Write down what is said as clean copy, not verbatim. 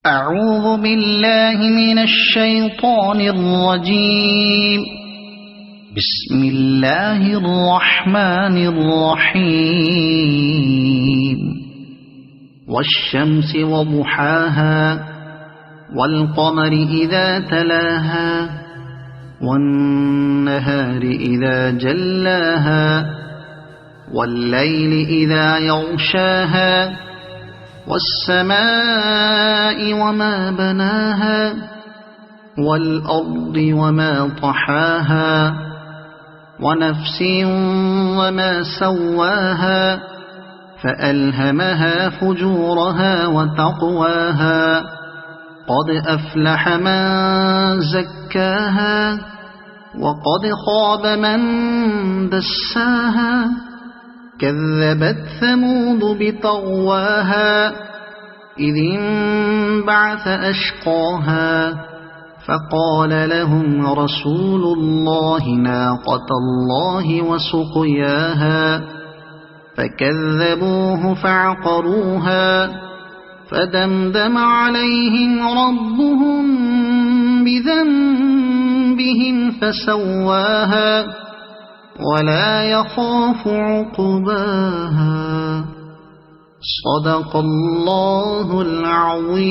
أعوذ بالله من الشيطان الرجيم. بسم الله الرحمن الرحيم. والشمس وضحاها والقمر إذا تلاها والنهار إذا جلاها والليل إذا يغشاها والسماء وما بناها والأرض وما طحاها ونفس وما سواها فألهمها فجورها وتقواها قد أفلح من زكاها وقد خاب من دساها كذبت ثمود بطغواها إذ انبعث أشقاها فقال لهم رسول الله ناقة الله وسقياها فكذبوه فعقروها فدمدم عليهم ربهم بذنبهم فسواها ولا يخاف عقباها. صدق الله العظيم.